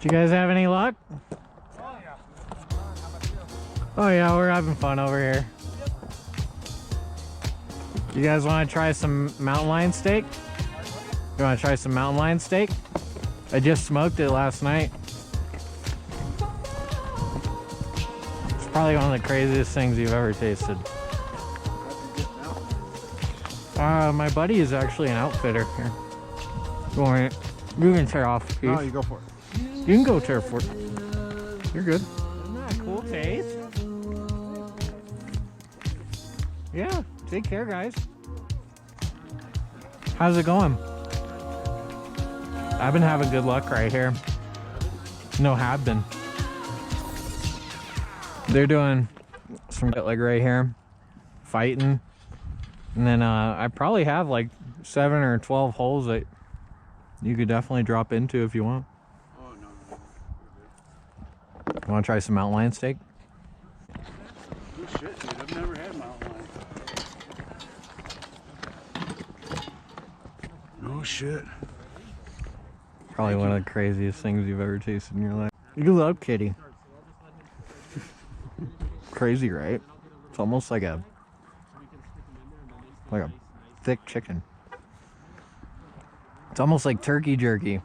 you guys have any luck? Oh yeah, we're having fun over here. You guys want to try some mountain lion steak? You want to try some mountain lion steak? I just smoked it last night. It's probably one of the craziest things you've ever tasted. My buddy is actually an outfitter here. You can tear off. Keith. No, you go for it. You can go tear for it. You're good. Isn't that a cool taste? Yeah, take care, guys. How's it going? I've been having good luck right here. No, have been. They're doing some like right here, fighting. And then I probably have like 7 or 12 holes that you could definitely drop into if you want. Oh, no. You want to try some mountain lion steak? Oh, shit, dude. I've never had mountain lion. No shit. Probably one of the craziest things you've ever tasted in your life. You love kitty. Crazy, right? It's almost like a thick chicken. It's almost like turkey jerky.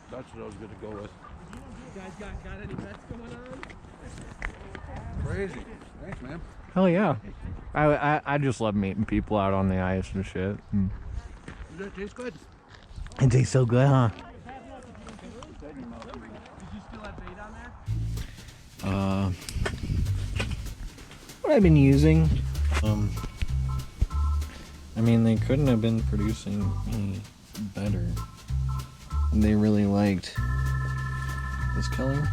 That's what I was gonna go with. You guys got any bets going on? Crazy. Thanks, man. Hell yeah. I just love meeting people out on the ice and shit. Does that taste good? It tastes so good, huh? Did you still have bait on there? What I've been using, I mean, they couldn't have been producing any better. They really liked this color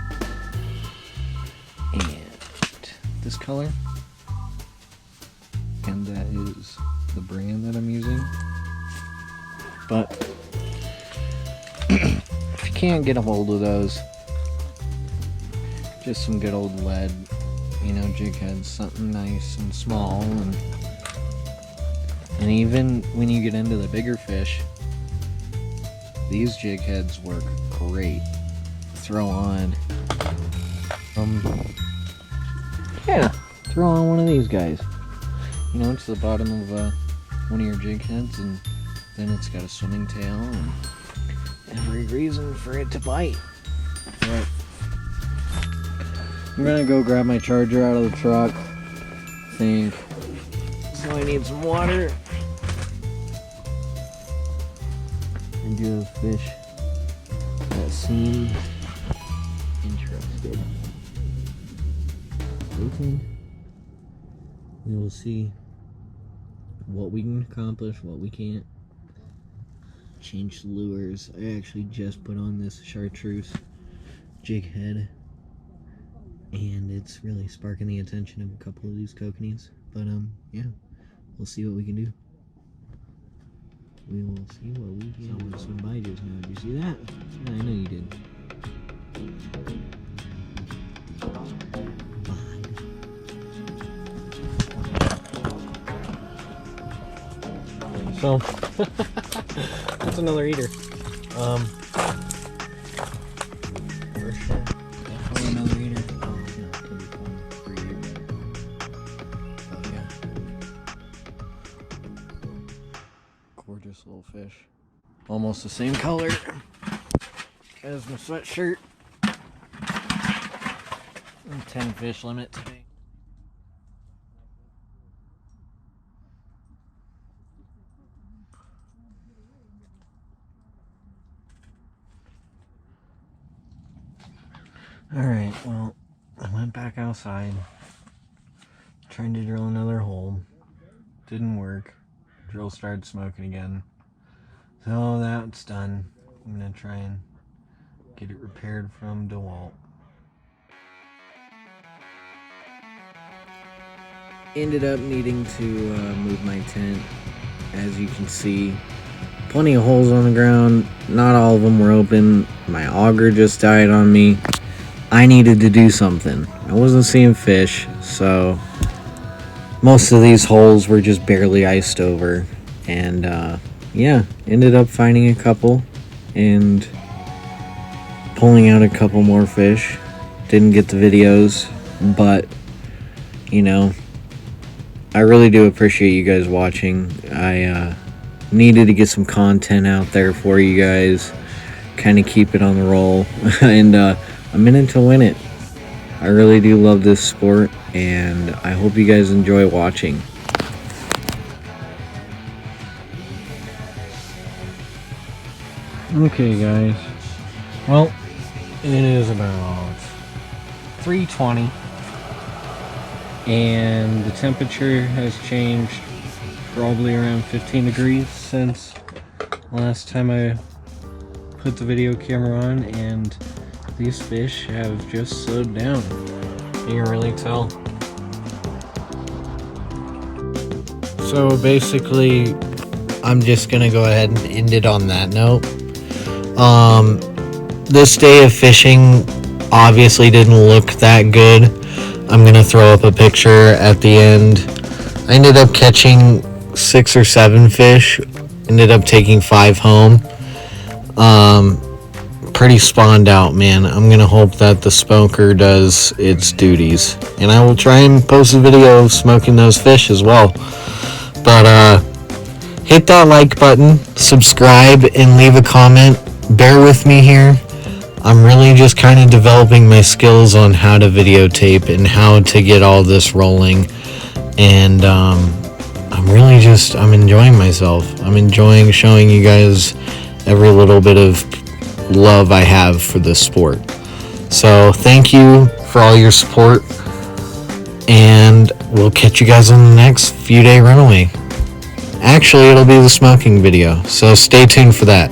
and this color, and that is the brand that I'm using. But if you can't get a hold of those, just some good old lead, you know, jig heads, something nice and small, and even when you get into the bigger fish, these jig heads work great. Throw on, yeah, throw on one of these guys. You know, it's the bottom of one of your jig heads, and then it's got a swimming tail and every reason for it to bite. Right. I'm gonna go grab my charger out of the truck. So I need some water. I do have fish that seem interested. Stay tuned. We will see what we can accomplish, what we can't. Change the lures. I actually just put on this chartreuse jig head, and it's really sparking the attention of a couple of these kokanees. But yeah, we'll see what we can do. We will see what we can. Someone swim by just now. Did you see that? Yeah, I know you did. So that's another eater. For sure. Definitely another eater. Oh, no, it's gonna be fun for you. Oh yeah. Gorgeous little fish. Almost the same color as my sweatshirt. 10 fish limit today. Alright, well, I went back outside, trying to drill another hole. Didn't work. Drill started smoking again. So that's done. I'm gonna try and get it repaired from DeWalt. Ended up needing to move my tent. As you can see, plenty of holes on the ground. Not all of them were open. My auger just died on me. I needed to do something. I wasn't seeing fish, so most of these holes were just barely iced over. And yeah, ended up finding a couple and pulling out a couple more fish. Didn't get the videos, but you know, I really do appreciate you guys watching. I needed to get some content out there for you guys, kind of keep it on the roll, and I'm in it to win it. I really do love this sport, and I hope you guys enjoy watching. Okay guys, well, it is about 3:20 and the temperature has changed probably around 15 degrees since last time I put the video camera on, and these fish have just slowed down. You can really tell. So basically, I'm just gonna go ahead and end it on that note. This day of fishing obviously didn't look that good. I'm gonna throw up a picture at the end. I ended up catching 6 or 7 fish. Ended up taking 5 home. Pretty spawned out, man. I'm gonna hope that the smoker does its duties, and I will try and post a video of smoking those fish as well. But hit that like button, subscribe, and leave a comment. Bear with me here. I'm really just kind of developing my skills on how to videotape and how to get all this rolling, and I'm enjoying myself. I'm enjoying showing you guys every little bit of love I have for this sport. So thank you for all your support, and we'll catch you guys on the next few day runaway. Actually, it'll be the smoking video, so stay tuned for that.